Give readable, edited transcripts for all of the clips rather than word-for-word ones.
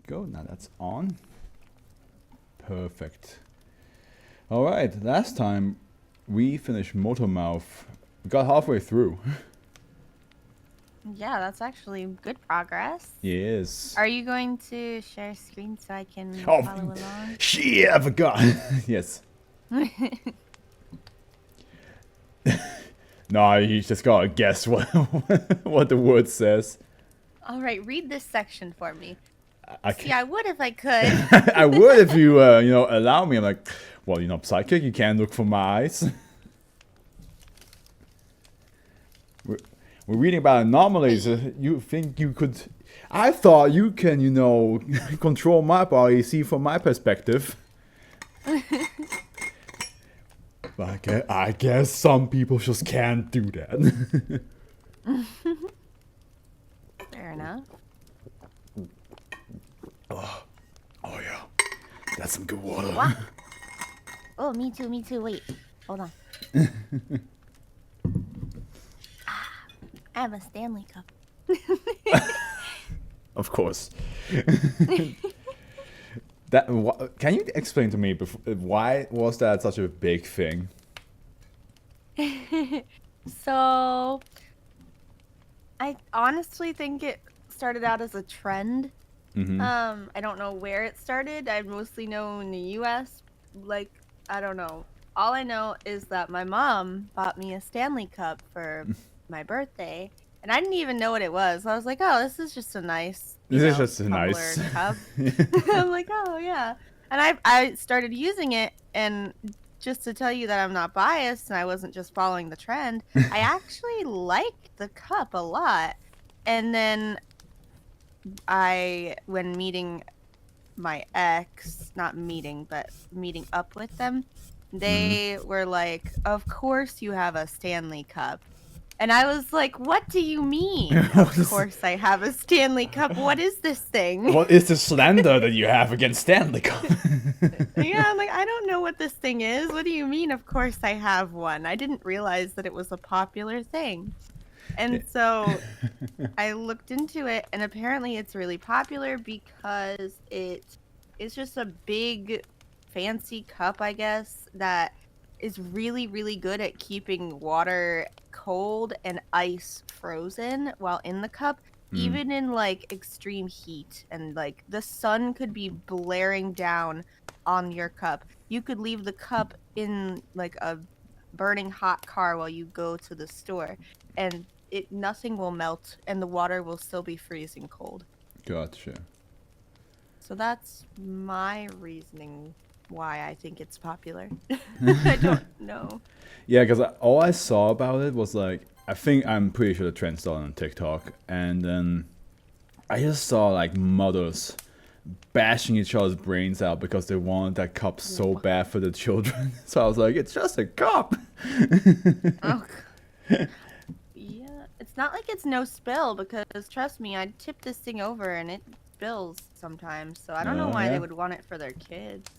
go. Now that's on. Perfect. Alright, last time we finished Motormouth. We got halfway through. Yeah, that's actually good progress. Yes. Are you going to share screen so I can Oh, follow along? shit, I forgot. Yes. No, you just gotta guess what the word says. All right, read this section for me. I See, I would if I could. I would if you, allow me. I'm like, well, psychic, you can't look for my eyes. We're reading about anomalies. You think you could... I thought you can, control my body, see from my perspective. But I guess some people just can't do that. Fair enough. Oh yeah. That's some good water. Wow. Oh, me too, me too. Wait, hold on. I have a Stanley cup. Of course. Can you explain to me why was that such a big thing? So, I honestly think it started out as a trend. Mm-hmm. I don't know where it started. I mostly know in the US. Like, I don't know. All I know is that my mom bought me a Stanley cup for my birthday, and I didn't even know what it was. I was like, oh, this is just a nice, tumbler cup. I'm like, oh yeah. And I started using it, and just to tell you that I'm not biased and I wasn't just following the trend, I actually liked the cup a lot. And then when meeting my ex, not meeting, but meeting up with them, they were like, of course you have a Stanley cup. And I was like, what do you mean? Of course I have a Stanley cup. What is this thing? What is the slander that you have against Stanley Cup? Yeah, I'm like, I don't know what this thing is. What do you mean, of course I have one? I didn't realize that it was a popular thing. And so I looked into it, and apparently it's really popular because it's just a big, fancy cup, I guess, that is really, really good at keeping water cold and ice frozen while in the cup, even in like extreme heat. And like the sun could be blaring down on your cup. You could leave the cup in like a burning hot car while you go to the store, and nothing will melt, and the water will still be freezing cold. Gotcha. So that's my reasoning why I think it's popular. I don't know. Yeah, because all I saw about it was like, I'm pretty sure the trend started on TikTok, and then I just saw like mothers bashing each other's brains out because they wanted that cup so bad for the children. So I was like, it's just a cup. Oh. Yeah, it's not like it's no spill, because trust me, I tip this thing over and it spills sometimes. So I don't know why they would want it for their kids.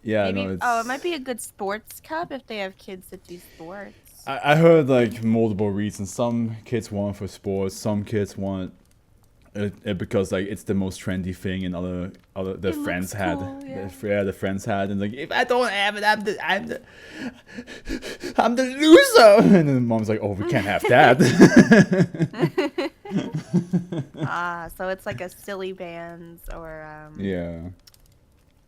Yeah, maybe, no, it's... Oh, it might be a good sports cup if they have kids that do sports. I heard like multiple reasons. Some kids want it for sports. Some kids want it because like it's the most trendy thing, and their friends had. Cool, yeah. The friends had, and like, if I don't have it, I'm the loser. And then mom's like, oh, we can't have that. So it's like a silly bands or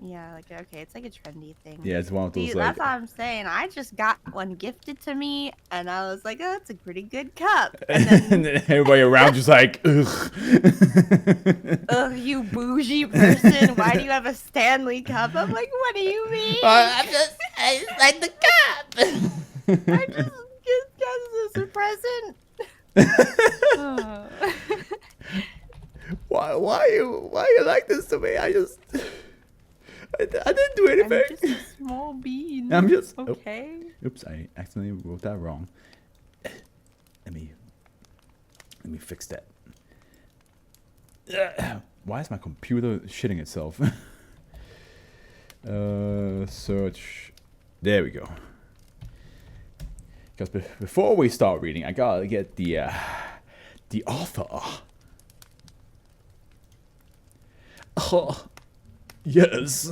yeah, like, okay, it's like a trendy thing. Yeah, it's one of those. That's what I'm saying. I just got one gifted to me, and I was like, oh, it's a pretty good cup. And then everybody around just like, ugh. Ugh, you bougie person. Why do you have a Stanley cup? I'm like, what do you mean? I just like the cup. I just got this as a present. Why you like this to me? I didn't do anything. I'm just a small bean. I'm just okay. Oops, I accidentally wrote that wrong. Let me fix that. Why is my computer shitting itself? Search. There we go. Because before we start reading, I gotta get the author. Oh, yes.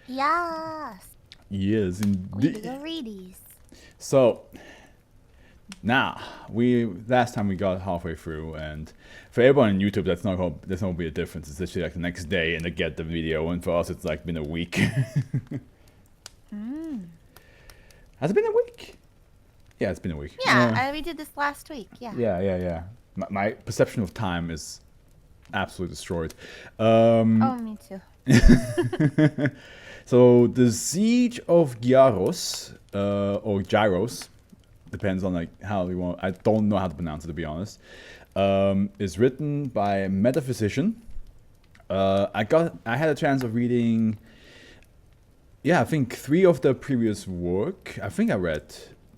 Yes. Yes, We indeed. do readies. So, now, last time we got halfway through, and for everyone on YouTube, there's not gonna be a difference. It's literally like the next day and they get the video, and for us, it's like been a week. Has it been a week? Yeah, it's been a week. Yeah, we did this last week. Yeah. Yeah. My perception of time is absolutely destroyed. Oh, me too. So the Siege of Gyaros, or Gyros, depends on like how you want. I don't know how to pronounce it, to be honest. Is written by a metaphysician. I had a chance of reading. Yeah, I think 3 of the previous work. I think I read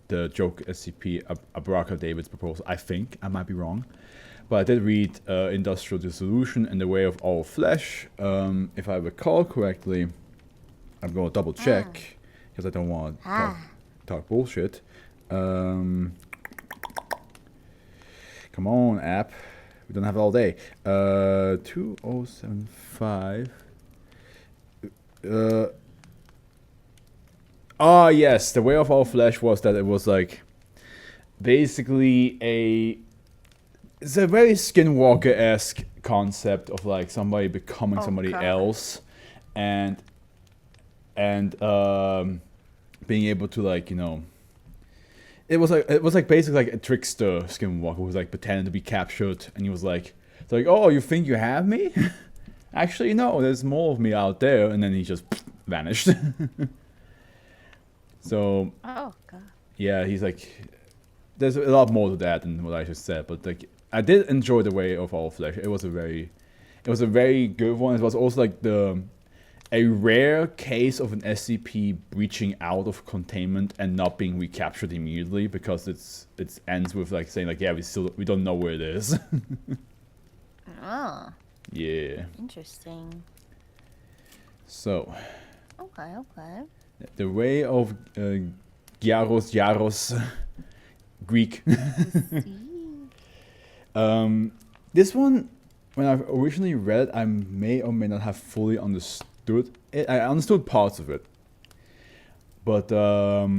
the joke SCP Abraka David's proposal. I think I might be wrong, but I did read Industrial Dissolution and the Way of All Flesh. If I recall correctly, I'm gonna double check because I don't want to talk bullshit. Come on, app. We don't have it all day. 2075. Oh yes, the Way of All Flesh was that it was like basically it's a very Skinwalker-esque concept of like somebody becoming somebody else, and being able to like, you know, it was like basically like a trickster Skinwalker who was like pretending to be captured, and he was like, it's like, oh, you think you have me? Actually, no, there's more of me out there, and then he just vanished. So, oh god, yeah, he's like, there's a lot more to that than what I just said, but like, I did enjoy the Way of All Flesh. It was a very good one. It was also like a rare case of an SCP breaching out of containment and not being recaptured immediately, because it ends with like saying like, yeah, we don't know where it is. Oh. Yeah. Interesting. So. Okay. The Way of Gyaros, Greek. This one, when I originally read it, I may or may not have fully understood it. I understood parts of it, but there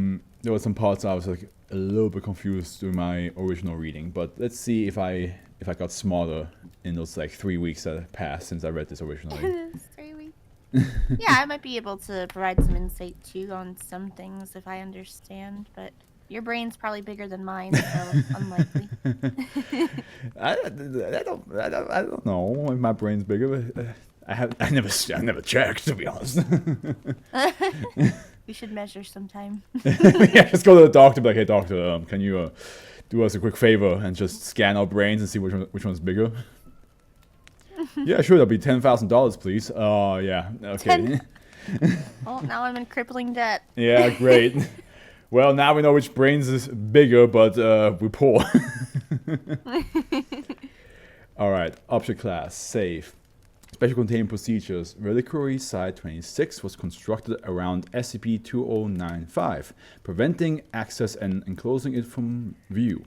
were some parts I was like a little bit confused through my original reading. But let's see if I got smarter in those like 3 weeks that passed since I read this originally. 3 weeks. Yeah, I might be able to provide some insight too on some things if I understand, but your brain's probably bigger than mine, so unlikely. I don't know if my brain's bigger. But I never checked, to be honest. We should measure sometime. Yeah, just go to the doctor. Be like, hey doctor, can you do us a quick favor and just scan our brains and see which one's bigger? Yeah, sure. That'll be $10,000, please. Oh, yeah. Okay. Well, now I'm in crippling debt. Yeah, great. Well, now we know which brains is bigger, but we're poor. All right. Object class, safe. Special containment procedures. Reliquary Site 26 was constructed around SCP-2095, preventing access and enclosing it from view.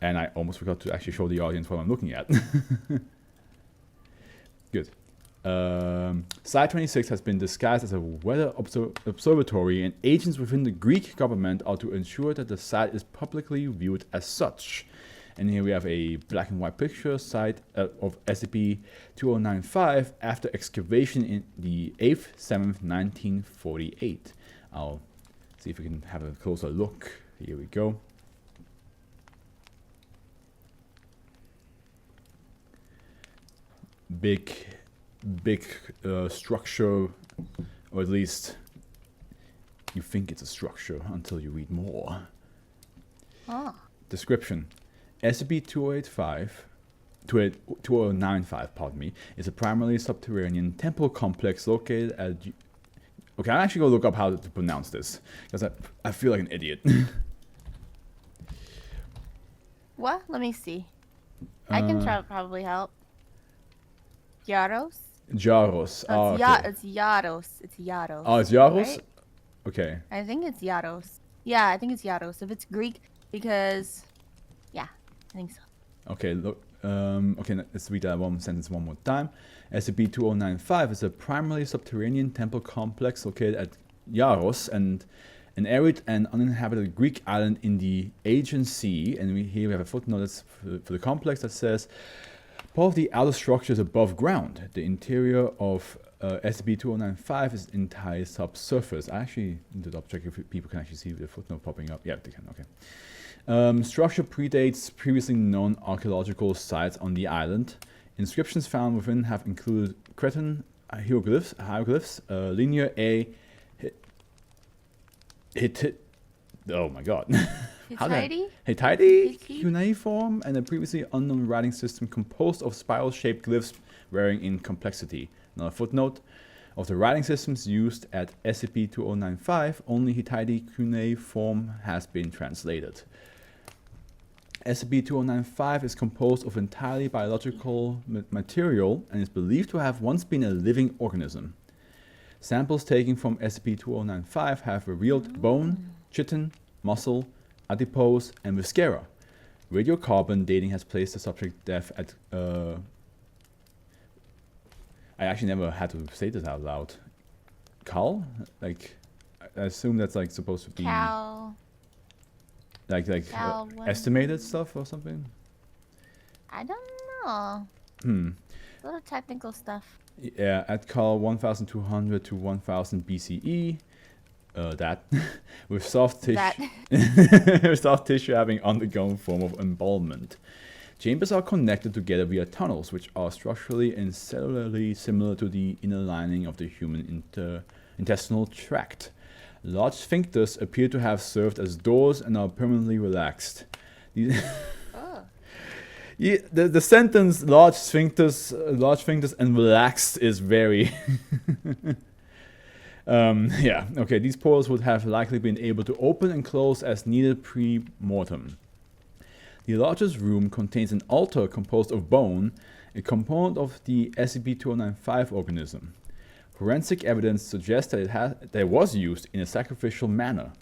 And I almost forgot to actually show the audience what I'm looking at. Good. Site 26 has been disguised as a weather observatory, and agents within the Greek government are to ensure that the site is publicly viewed as such. And here we have a black and white picture site of SCP-2095 after excavation in the 8th, 7th, 1948. I'll see if we can have a closer look. Here we go. Big structure, or at least you think it's a structure until you read more. Description: SCP-2095, pardon me, is a primarily subterranean temple complex located at... Okay, I'm actually going to look up how to pronounce this, because I feel like an idiot. What? Let me see. I can probably help. Gyaros? Gyaros. Oh, okay. It's Gyaros. It's Gyaros. Oh, it's Gyaros? Right? Okay. I think it's Gyaros. Yeah, I think it's Gyaros. If it's Greek, because... Yeah, I think so. Okay, look. Okay, let's read that one sentence one more time. SCP-2095 is a primarily subterranean temple complex located at Gyaros, and an arid and uninhabited Greek island in the Aegean Sea. And here we have a footnote for the complex that says, part of the outer structure is above ground. The interior of SCP-2095 is entirely subsurface. I actually need to double check if people can actually see the footnote popping up. Yeah, they can, okay. Structure predates previously known archaeological sites on the island. Inscriptions found within have included Cretan hieroglyphs, linear A, oh my god. Hittite cuneiform, and a previously unknown writing system composed of spiral-shaped glyphs varying in complexity. Another footnote: of the writing systems used at SCP-2095, only Hittite cuneiform has been translated. SCP-2095 is composed of entirely biological material and is believed to have once been a living organism. Samples taken from SCP-2095 have revealed bone, chitin, muscle, adipose, and viscera. Radiocarbon dating has placed the subject death at... I actually never had to say this out loud. Cal? Like, I assume that's like supposed to be... Cal. Like estimated stuff or something? I don't know. A little technical stuff. Yeah, at Cal 1200 to 1000 BCE. That. With soft tissue. With soft tissue having undergone form of embalmment. Chambers are connected together via tunnels, which are structurally and cellularly similar to the inner lining of the human intestinal tract. Large sphincters appear to have served as doors and are permanently relaxed. Yeah, the sentence large sphincters and relaxed is very... yeah, okay, these portals would have likely been able to open and close as needed pre-mortem. The largest room contains an altar composed of bone, a component of the SCP-2095 organism. Forensic evidence suggests that it was used in a sacrificial manner.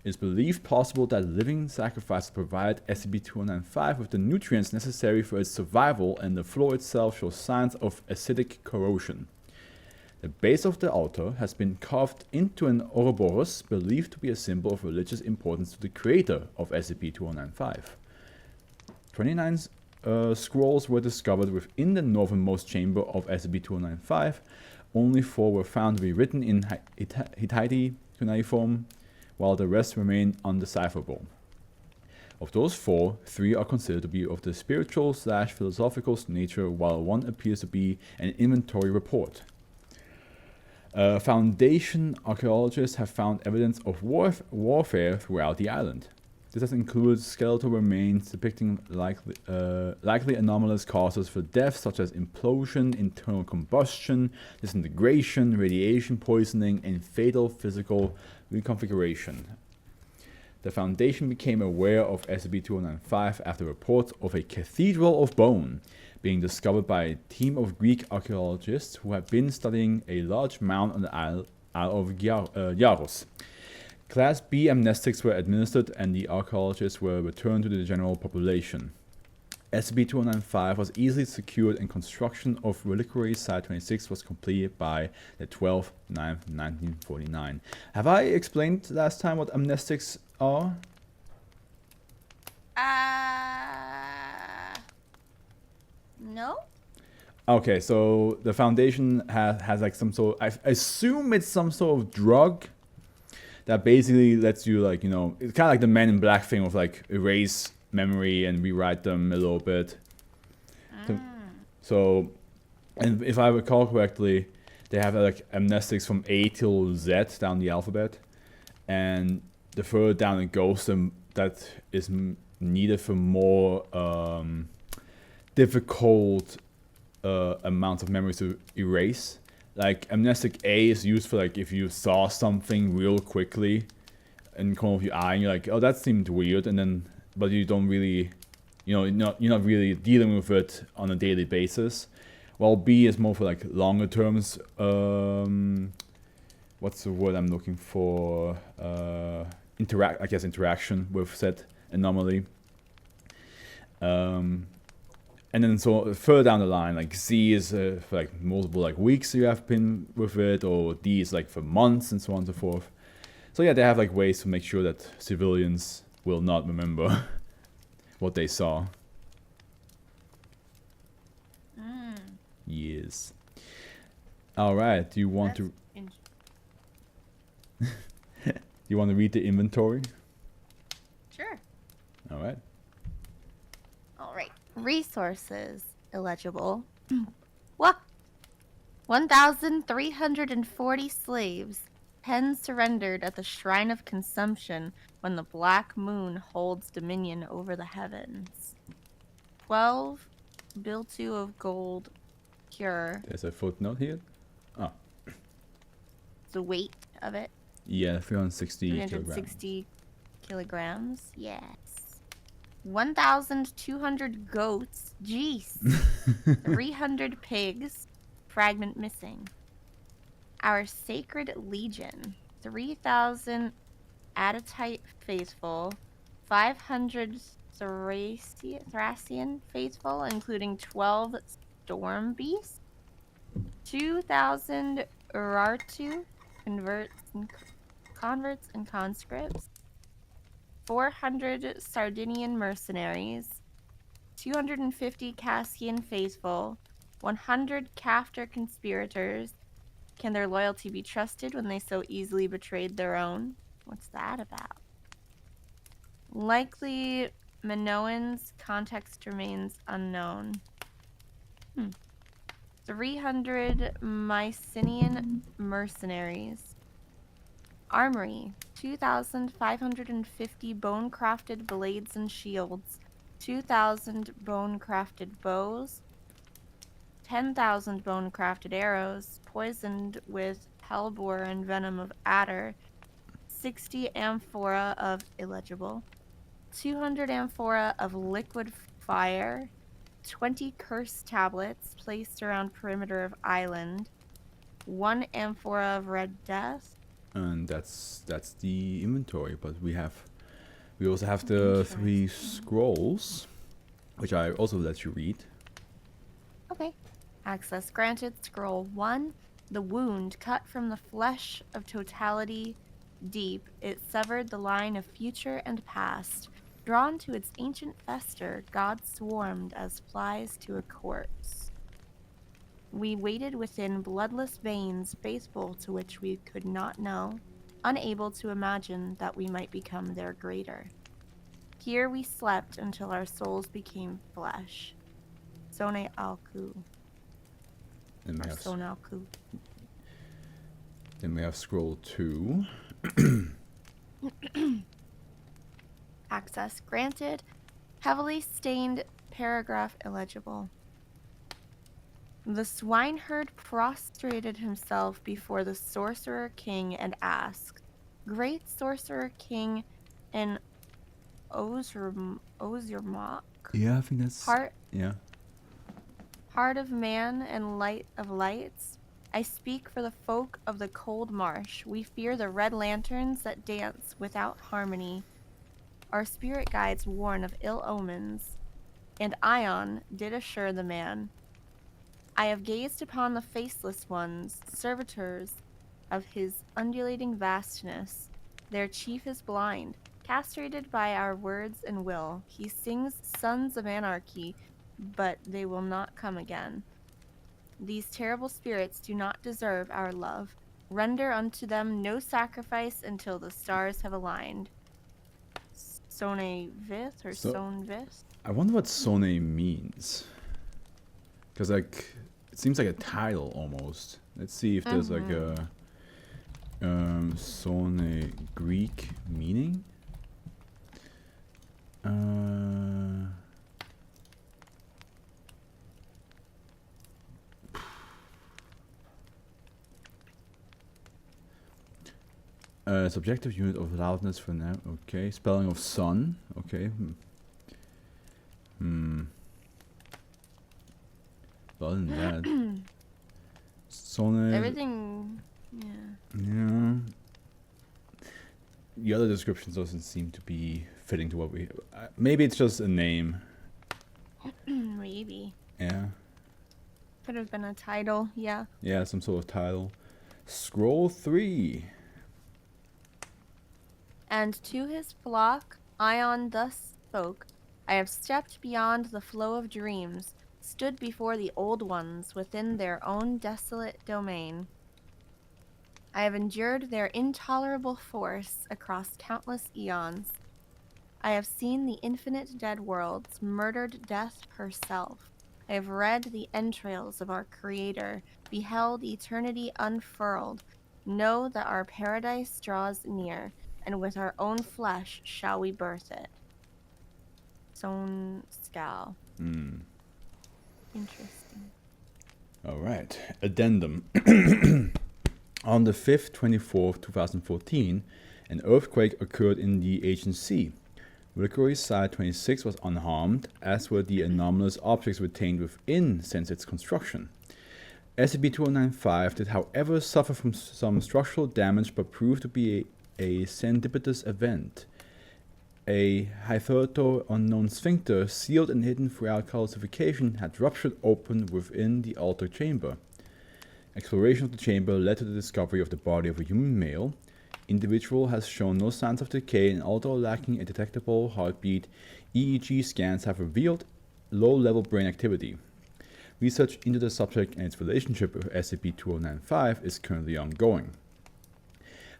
It is believed possible that living sacrifices provided SCP-2095 with the nutrients necessary for its survival, and the floor itself shows signs of acidic corrosion. The base of the altar has been carved into an Ouroboros, believed to be a symbol of religious importance to the creator of SCP-2095. 29 scrolls were discovered within the northernmost chamber of SCP-2095. Only 4 were found to be written in Hittite cuneiform, while the rest remain undecipherable. Of those 4, 3 are considered to be of the spiritual/philosophical nature, while 1 appears to be an inventory report. Foundation archaeologists have found evidence of warfare throughout the island. This has included skeletal remains depicting likely anomalous causes for death, such as implosion, internal combustion, disintegration, radiation poisoning, and fatal physical reconfiguration. The Foundation became aware of SCP-2095 after reports of a cathedral of bone being discovered by a team of Greek archaeologists who had been studying a large mound on the Isle of Gyaros. Class B amnestics were administered and the archaeologists were returned to the general population. SCP-2095 was easily secured and construction of Reliquary Site 26 was completed by the 12/9/1949. Have I explained last time what amnestics are? No? Okay, so the Foundation has like some sort of, I assume it's some sort of drug that basically lets you, like, you know, it's kind of like the Men in Black thing of like erase memory and rewrite them a little bit. So, and if I recall correctly, they have like amnestics from A till Z down the alphabet, and the further down it goes, that is needed for more difficult amounts of memory to erase. Like amnestic A is used for like if you saw something real quickly in the corner of your eye and you're like, oh, that seemed weird, and then but you don't really, you know, you're not really dealing with it on a daily basis. While B is more for like longer terms. What's the word I'm looking for? Interaction with said anomaly. and then so further down the line, like C is for like multiple like weeks you have been with it, or D is like for months, and so on and so forth. So yeah, they have like ways to make sure that civilians will not remember what they saw. Yes. All right. Do you want to? Do you want to read the inventory? Sure. All right. All right. Resources illegible. What? 1,340 slaves. 10 surrendered at the shrine of consumption when the black moon holds dominion over the heavens. 12 biltu of gold pure. There's a footnote here. Oh. The weight of it. Yeah, 360 360 kilograms. Yes. 1,200 goats. Jeez. 300 pigs. Fragment missing. Our Sacred Legion. 3,000 Aditite faithful. 500 Thracian faithful, including 12 storm beasts. 2,000 Urartu converts and conscripts. 400 Sardinian mercenaries. 250 Cassian faithful. 100 Caftor conspirators. Can their loyalty be trusted when they so easily betrayed their own? What's that about? Likely Minoans. Context remains unknown. 300 Mycenaean mercenaries. Armory. 2,550 bone-crafted blades and shields. 2,000 bone-crafted bows. 10,000 bone-crafted arrows, poisoned with hellebore and venom of adder. 60 amphora of illegible. 200 amphora of liquid fire. 20 curse tablets placed around perimeter of island. 1 amphora of red death. And that's the inventory, but we also have the 3 scrolls, which I also let you read. Okay. Access granted. Scroll 1. The wound cut from the flesh of totality deep. It severed the line of future and past. Drawn to its ancient fester, God swarmed as flies to a corpse. We waited within bloodless veins, faithful to which we could not know, unable to imagine that we might become their greater. Here we slept until our souls became flesh. Sone Alku. Then we have scroll 2. Access granted. Heavily stained paragraph illegible. The swineherd prostrated himself before the sorcerer king and asked, Great sorcerer king in Ozurmak? Yeah, I think that's... Heart of man and light of lights, I speak for the folk of the cold marsh. We fear the red lanterns that dance without harmony. Our spirit guides warn of ill omens, and Ion did assure the man. I have gazed upon the faceless ones, servitors of his undulating vastness. Their chief is blind, castrated by our words and will. He sings sons of anarchy, but they will not come again. These terrible spirits do not deserve our love. Render unto them no sacrifice until the stars have aligned. Sone Vith or Son Vith? I wonder what Sone means. Because like it seems like a title almost. Let's see if there's like a Sone Greek meaning. Subjective unit of loudness for now. Okay. Spelling of sun. Okay. Other than that, Sone. Everything. Yeah. Yeah. The other descriptions doesn't seem to be fitting to what we. Maybe it's just a name. Maybe. Yeah. Could have been a title, yeah. Yeah, some sort of title. Scroll 3. And to his flock, Ion thus spoke, I have stepped beyond the flow of dreams, stood before the old ones within their own desolate domain. I have endured their intolerable force across countless eons. I have seen the infinite dead worlds, murdered death herself. I have read the entrails of our Creator, beheld eternity unfurled. Know that our paradise draws near, and with our own flesh shall we birth it. Son Scal. Interesting. All right. Addendum. On the 5th, 24th, 2014, an earthquake occurred in the Aegean Sea. Mercury Site 26 was unharmed, as were the anomalous objects retained within since its construction. SCP-2095 did however suffer from some structural damage but proved to be a serendipitous event. A hitherto unknown sphincter, sealed and hidden throughout calcification, had ruptured open within the altered chamber. Exploration of the chamber led to the discovery of the body of a human male. Individual has shown no signs of decay, and although lacking a detectable heartbeat, EEG scans have revealed low-level brain activity. Research into the subject and its relationship with SCP-2095 is currently ongoing.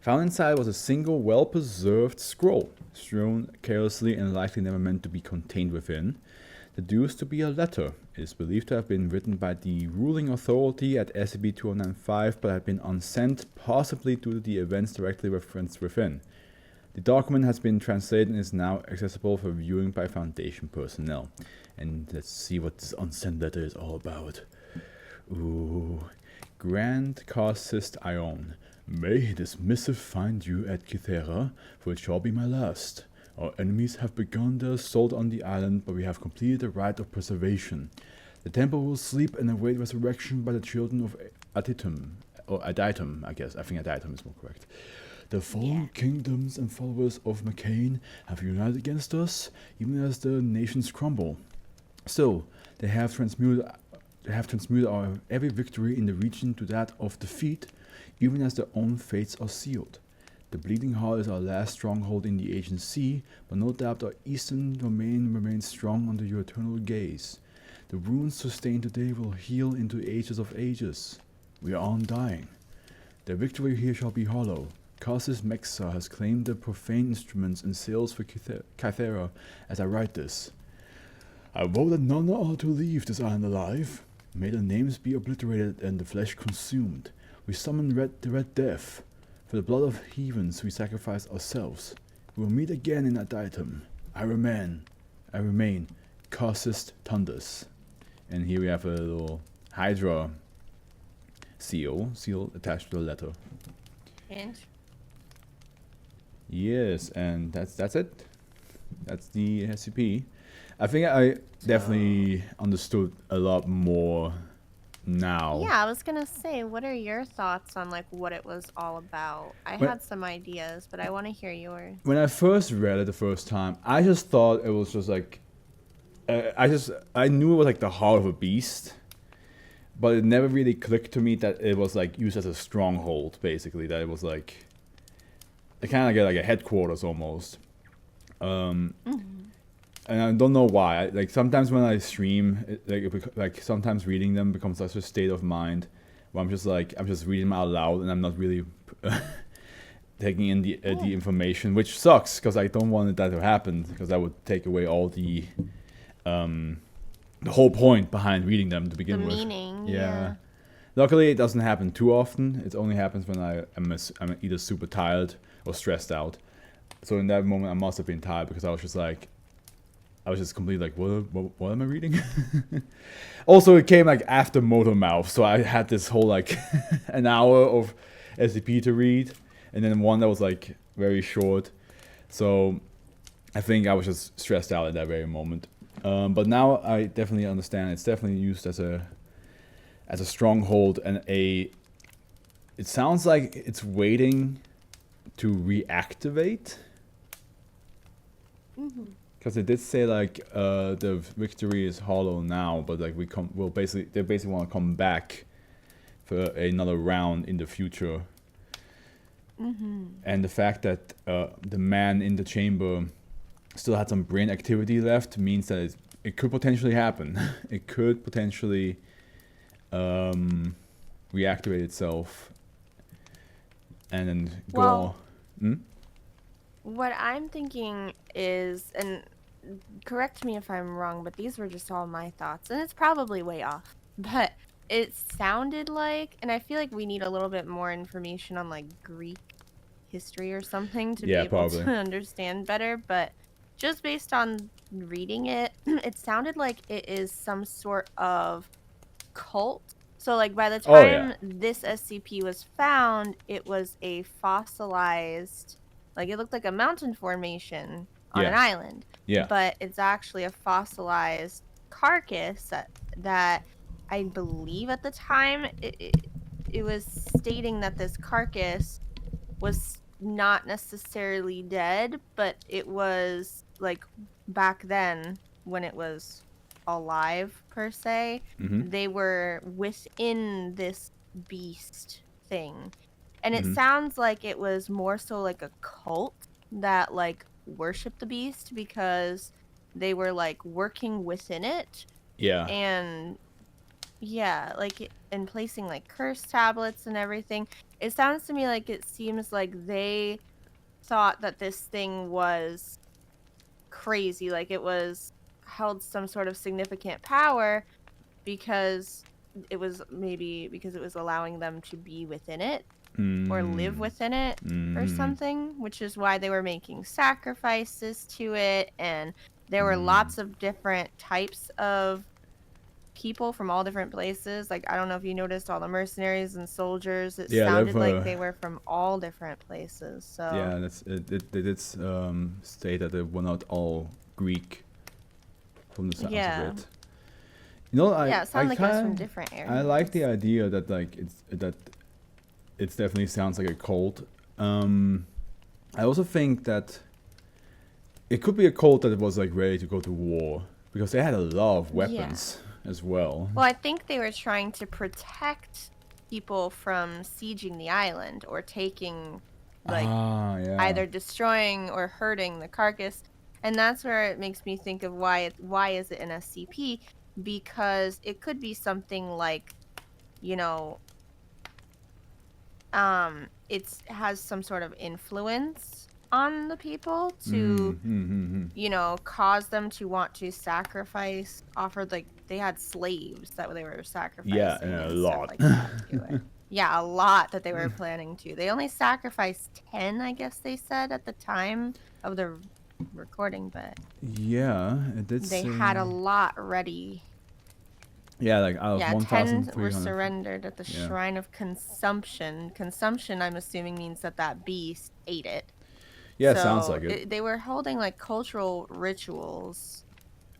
Found inside was a single well-preserved scroll, strewn carelessly and likely never meant to be contained within. Deduced to be a letter, it is believed to have been written by the ruling authority at SCP-2095 but had been unsent, possibly due to the events directly referenced within. The document has been translated and is now accessible for viewing by Foundation personnel. And let's see what this unsent letter is all about. Ooh. Grand Carsist Ion. May this missive find you at Kythera, for it shall be my last. Our enemies have begun their assault on the island, but we have completed the rite of preservation. The temple will sleep and await resurrection by the children of Aditum, or Aditum, I guess. I think Aditum is more correct. The fallen kingdoms and followers of McCain have united against us, even as the nations crumble. Still, they have transmuted our every victory in the region to that of defeat, even as their own fates are sealed. The Bleeding Heart is our last stronghold in the Aegean Sea, but no doubt our eastern domain remains strong under your eternal gaze. The wounds sustained today will heal into ages of ages. We are undying. Their victory here shall be hollow. Cassis Mexa has claimed the profane instruments and sails for Kythera as I write this. I vow that none are to leave this island alive. May their names be obliterated and the flesh consumed. We summon the Red Death. For the blood of heathens we sacrifice ourselves. We will meet again in Aditum. I remain, Carsist Tundus. And here we have a little Hydra seal attached to the letter. And Yes, and that's it. That's the SCP. I think I definitely understood a lot more now. yeah, I was gonna say, what are your thoughts on like what it was all about? I had some ideas, but I want to hear yours. When I first read it the first time, I just thought it was just like, I knew it was like the heart of a beast, but it never really clicked to me that it was like used as a stronghold. Basically, that it was like, it kind of like a headquarters almost. And I don't know why. Like sometimes when I stream, like sometimes reading them becomes such a state of mind where I'm just reading them out loud and I'm not really taking in the information, which sucks because I don't want that to happen because that would take away all the whole point behind reading them to begin with. The meaning. Yeah. Luckily, it doesn't happen too often. It only happens when I'm either super tired or stressed out. So in that moment, I must have been tired because I was just completely like, what am I reading? Also, it came like after Motor Mouth, so I had this whole like an hour of SCP to read, and then one that was like very short. So I think I was just stressed out at that very moment. But now I definitely understand. It's definitely used as a stronghold and it sounds like it's waiting to reactivate. Because they did say like the victory is hollow now, but like they basically want to come back for another round in the future. And the fact that the man in the chamber still had some brain activity left means that it could potentially happen. It could potentially reactivate itself and then go. What I'm thinking is, and correct me if I'm wrong, but these were just all my thoughts, and it's probably way off, but it sounded like, and I feel like we need a little bit more information on like Greek history or something to be able to understand better, but just based on reading it, it sounded like it is some sort of cult. So like by the time this SCP was found, it was a fossilized, like it looked like a mountain formation on an island. Yeah. But it's actually a fossilized carcass that I believe at the time it was stating that this carcass was not necessarily dead, but it was like back then when it was alive per se, they were within this beast thing. And it sounds like it was more so like a cult that like worshiped the beast because they were like working within it. Yeah. And yeah, like and placing like curse tablets and everything. It sounds to me like it seems like they thought that this thing was crazy, like it was held some sort of significant power because it was allowing them to be within it or live within it or something, which is why they were making sacrifices to it. And there were lots of different types of people from all different places. Like, I don't know if you noticed all the mercenaries and soldiers. It sounded like they were from all different places. So yeah, they did state that they were not all Greek from the sounds of it. You know, it sounded like it was from different areas. I like the idea that like it definitely sounds like a cult. I also think that it could be a cult that was like ready to go to war because they had a lot of weapons as well. Well, I think they were trying to protect people from sieging the island or taking, like, either destroying or hurting the carcass. And that's where it makes me think of why is it an SCP? Because it could be something like, you know, it has some sort of influence on the people to, you know, cause them to want to sacrifice, like, they had slaves that they were sacrificing. Yeah, and a lot. Like that to it. Yeah, a lot that they were planning to. They only sacrificed 10, I guess they said, at the time of the recording, but yeah, it did. They had a lot ready. Yeah, like out of 1,300. 10 were surrendered at the Shrine of Consumption. Consumption, I'm assuming, means that beast ate it. Yeah, so sounds like it. They were holding like cultural rituals.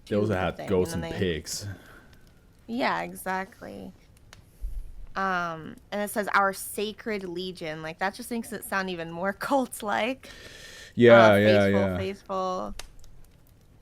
They also had goats and pigs. Yeah, exactly. And it says our sacred legion. Like that just makes it sound even more cult-like. Faithful.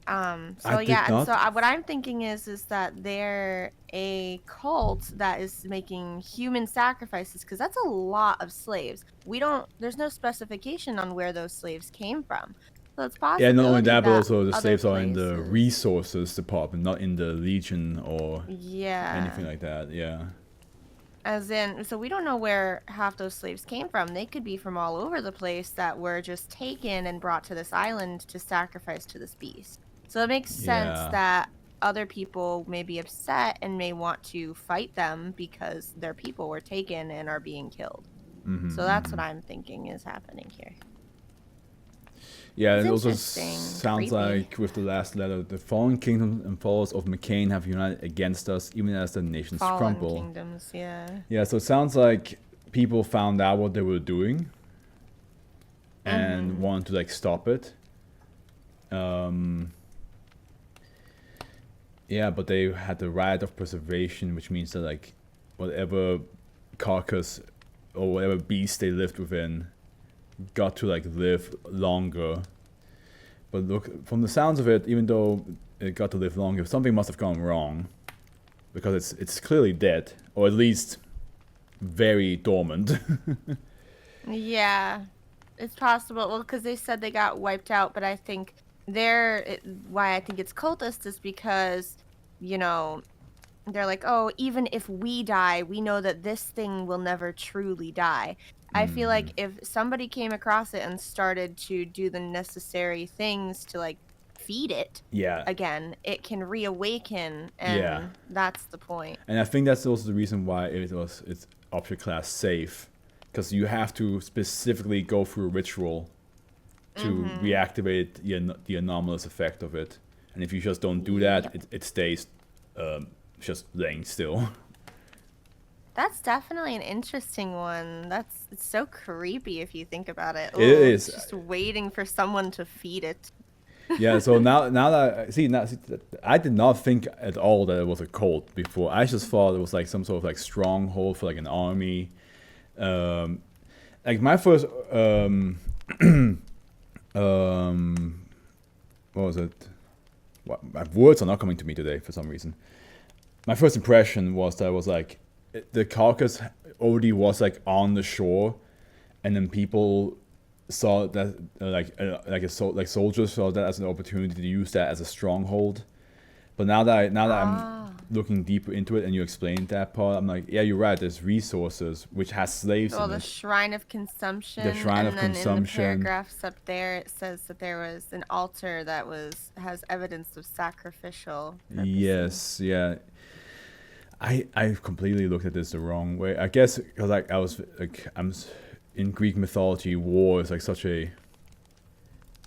What I'm thinking is that they're a cult that is making human sacrifices because that's a lot of slaves. There's no specification on where those slaves came from. So it's possible. Yeah, not only that, but also the slaves are in the resources department, not in the legion or anything like that. Yeah. As in, so we don't know where half those slaves came from. They could be from all over the place that were just taken and brought to this island to sacrifice to this beast. So it makes sense that other people may be upset and may want to fight them because their people were taken and are being killed. So that's what I'm thinking is happening here. Yeah, it also sounds like with the last letter, the fallen kingdoms and followers of McCain have united against us, even as the nations crumble. Fallen kingdoms, Yeah, so it sounds like people found out what they were doing and wanted to like stop it. Yeah, but they had the right of preservation, which means that like whatever carcass or whatever beast they lived within got to like live longer But look, from the sounds of it, even though it got to live longer, something must have gone wrong, because it's clearly dead, or at least very dormant. Yeah, it's possible. Well, because they said they got wiped out, but I think why I think it's cultist is because, you know, they're like, oh, even if we die, we know that this thing will never truly die. I feel like if somebody came across it and started to do the necessary things to like feed it Yeah. again, it can reawaken, and Yeah. that's the point. And I think that's also the reason why it's object class safe, because you have to specifically go through a ritual to reactivate the anomalous effect of it. And if you just don't do that, it stays just laying still. That's definitely an interesting one. It's so creepy if you think about it. Ooh, It is. It's just waiting for someone to feed it. Yeah, so now that I did not think at all that it was a cult before. I just thought it was like some sort of like stronghold for like an army. Like my first what was it? My words are not coming to me today for some reason. My first impression was that it was like the carcass already was like on the shore, and then people saw that soldiers saw that as an opportunity to use that as a stronghold. But now that I'm looking deeper into it and you explained that part, I'm like, yeah, you're right. There's resources which has slaves in the it. Shrine of Consumption. The Shrine of And then in the Consumption. paragraphs up there, it says that there was an altar that has evidence of sacrificial purposes. Yes, yeah. I completely looked at this the wrong way. I guess because like I'm in Greek mythology, war is like such a,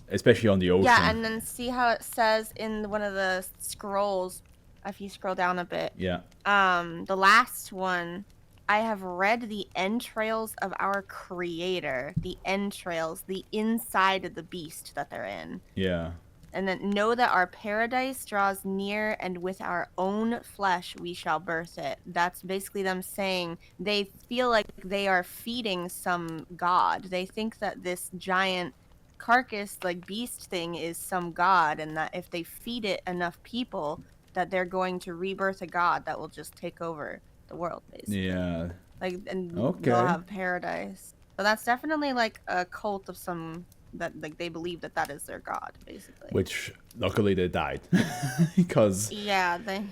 especially on the ocean. Yeah, and then see how it says in one of the scrolls, if you scroll down a bit. Yeah. The last one, I have read the entrails of our creator, the entrails, the inside of the beast that they're in. Yeah. And then know that our paradise draws near, and with our own flesh we shall birth it. That's basically them saying they feel like they are feeding some god. They think that this giant carcass, like beast thing, is some god, and that if they feed it enough people, that they're going to rebirth a god that will just take over the world, basically. Yeah. Like, and Okay. they'll have paradise. So that's definitely like a cult of some, that like they believe that is their god, basically. Which luckily they died, because yeah, they.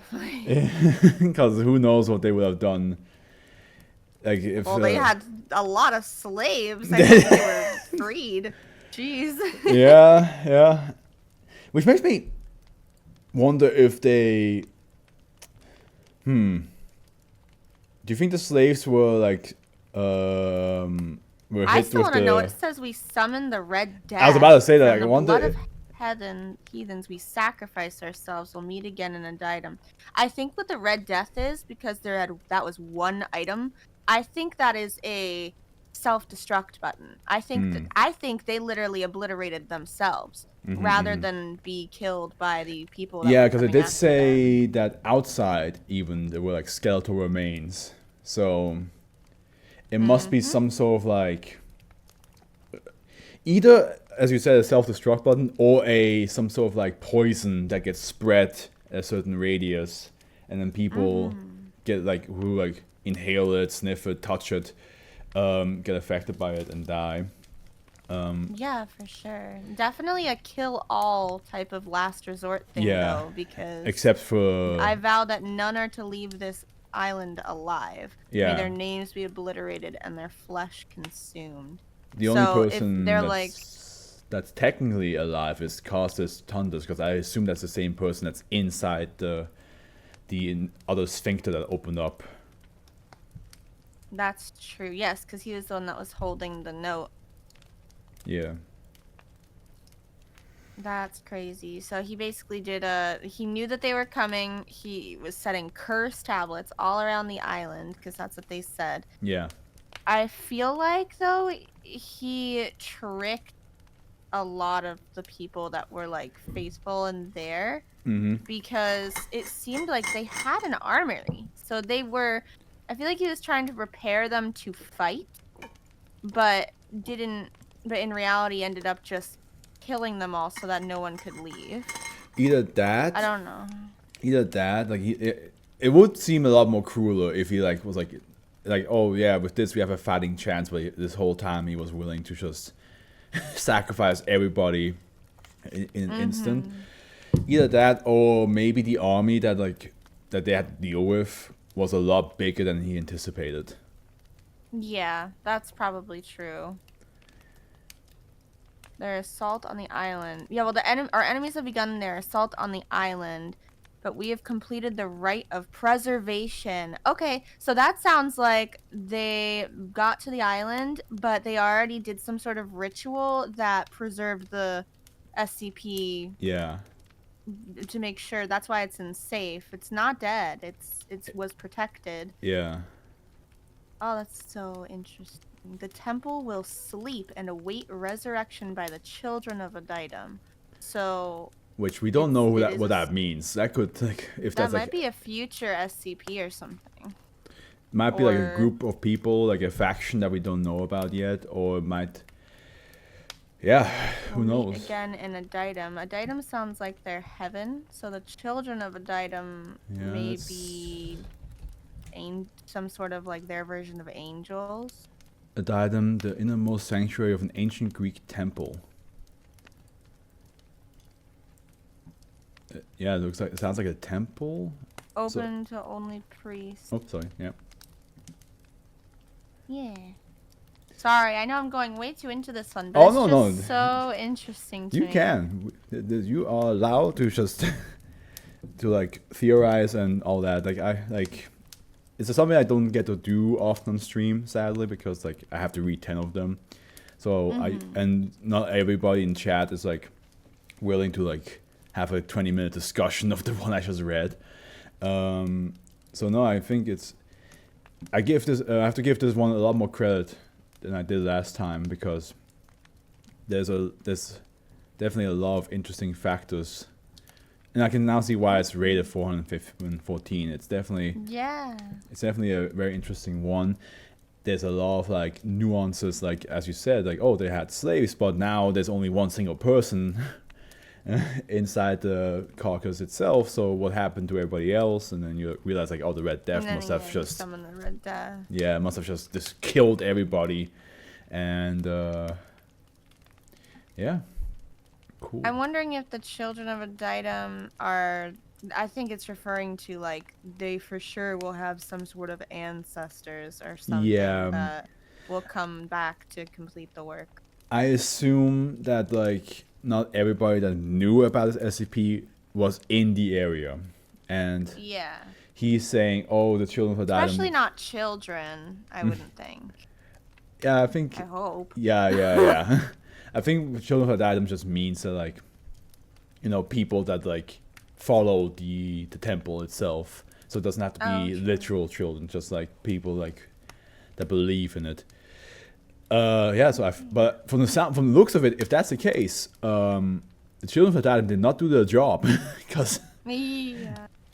because who knows what they would have done. Like if they had a lot of slaves. I think they were freed. Jeez. yeah. Which makes me wonder if they. Do you think the slaves were like were I hit still with want to the... know. It says we summon the Red Death. I was about to say that. From I the wonder blood if... of heathens, we sacrifice ourselves. We'll meet again in a diadem. I think what the Red Death is, because that was one item. I think that is a self-destruct button. I think they literally obliterated themselves rather than be killed by the people. Yeah, because it did say that outside even there were like skeletal remains. So it must be some sort of like either, as you said, a self-destruct button, or some sort of like poison that gets spread at a certain radius, and then people get like who like inhale it, sniff it, touch it, get affected by it and die. Yeah, for sure. Definitely a kill-all type of last resort thing, though, because except for I vow that none are to leave this island alive. Yeah. May their names be obliterated and their flesh consumed. The only person that's that's technically alive is Castus Tundus, because I assume that's the same person that's inside the other sphincter that opened up. That's true. Yes, because he was the one that was holding the note. Yeah. That's crazy. So he basically he knew that they were coming. He was setting curse tablets all around the island, because that's what they said. Yeah. I feel like, though, he tricked a lot of the people that were, like, faithful in there. Because it seemed like they had an armory. So they were... I feel like he was trying to prepare them to fight, but in reality ended up just killing them all so that no one could leave. Either that. I don't know. Either that, like it would seem a lot more crueler if he like was like, oh yeah, with this we have a fighting chance, but this whole time he was willing to just sacrifice everybody in an instant. Either that, or maybe the army that they had to deal with was a lot bigger than he anticipated. Yeah, that's probably true. Their assault on the island. Yeah, well, our enemies have begun their assault on the island, but we have completed the rite of preservation. Okay, so that sounds like they got to the island, but they already did some sort of ritual that preserved the SCP. Yeah. To make sure. That's why it's in safe. It's not dead. It was protected. Yeah. Oh, that's so interesting. The temple will sleep and await resurrection by the children of Adaitam. So, which we don't know what that means. That could if that that's might be a future SCP or something. Might be like a group of people, like a faction that we don't know about yet, or it might. Yeah, who knows? Again in Adaitam. Adaitam sounds like their heaven. So the children of Adaitam may be some sort of like their version of angels. Adaitam, the innermost sanctuary of an ancient Greek temple. Yeah, it sounds like a temple. Open to only priests. Oh, sorry. Yeah. Yeah. Sorry, I know I'm going way too into this one, but it's just so interesting to me. You can. You are allowed to just to like theorize and all that. It's something I don't get to do often on stream, sadly, because like I have to read 10 of them. So and not everybody in chat is like willing to like have a 20-minute discussion of the one I just read. So no, I think I have to give this one a lot more credit than I did last time, because there's definitely a lot of interesting factors, and I can now see why it's rated 414. It's definitely a very interesting one. There's a lot of like nuances, like as you said, like oh, they had slaves, but now there's only one single person inside the carcass itself. So what happened to everybody else? And then you realize like, oh, the Red Death must have just summon the Red Death. Yeah, must have just killed everybody, and yeah, cool. I'm wondering if the children of Adaitam are. I think it's referring to like they for sure will have some sort of ancestors or something that will come back to complete the work. I assume that like not everybody that knew about this SCP was in the area, and he's saying, "Oh, the children of Adaitam." Especially not children, I wouldn't think. Yeah, I hope. Yeah. I think children of Adaitam just means that like, people that like follow the temple itself. So it doesn't have to be literal children, just like people like that believe in it. But from the looks of it, if that's the case, the children of Adaitam did not do their job, because.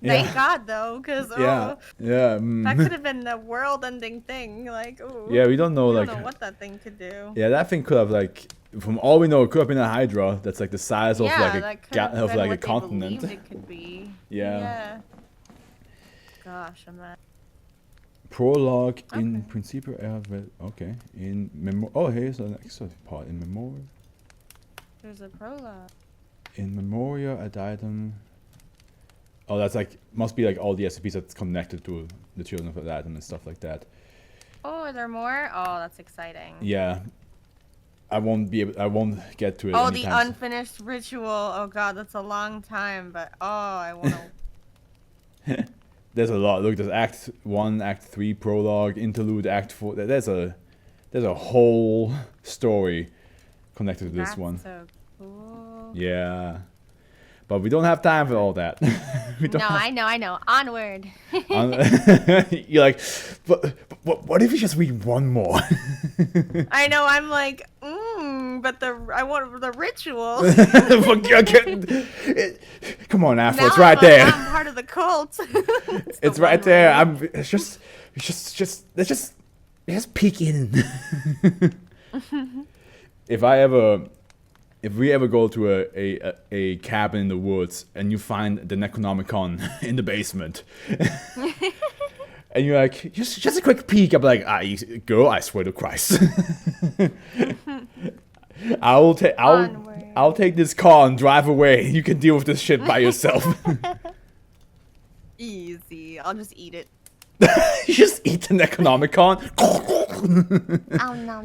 Thank God, though, because that could have been a world-ending thing. Like, we don't know. I don't know what that thing could do. Yeah, that thing could have like, from all we know, it could have been a Hydra that's like the size of a continent. It could be. Yeah. Gosh, I'm not. Prologue in Principio okay. In here's an extra part in Memoria. There's a prologue. In Memoria, Adaitam. Oh, that's like must be like all the SCPs that's connected to the children of Adaitam and stuff like that. Oh, are there more? Oh, that's exciting. Yeah, I won't get to it. Oh, the unfinished ritual. Oh God, that's a long time. But I want to. There's a lot. Look, there's Act 1, Act 3, prologue, interlude, Act 4. There's a whole story connected to this one. That's so cool. Yeah. But we don't have time for all that. I know. Onward. You're like, but what if we just read one more? I know. I'm like, but I want the ritual. Come on, Afro. It's right there. I'm part of the cult. It's right there. Let's just peek in. If I ever if we ever go to a cabin in the woods and you find the Necronomicon in the basement, and you're like, just a quick peek, I'm like, girl, I swear to Christ. I'll take this car and drive away. You can deal with this shit by yourself. Easy. I'll just eat it. You just eat the Necronomicon. Oh, no.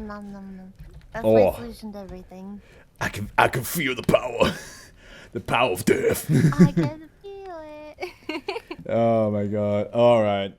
That's my solution to everything. I can feel the power. The power of death. I can feel it. Oh my god. Alright.